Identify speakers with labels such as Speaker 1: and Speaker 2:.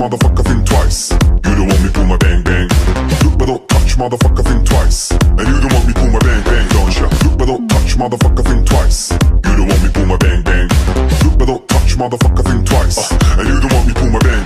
Speaker 1: motherfucker, think twice. You don't want me pull my bang bang. Look but don't touch, motherfucker, think twice. And you don't want me pull my bang bang, don't ya? Look but don't touch, motherfucker, think twice. You don't want me pull my bang bang. Look but don't touch, motherfucker, think twice. And you don't want me pull my bang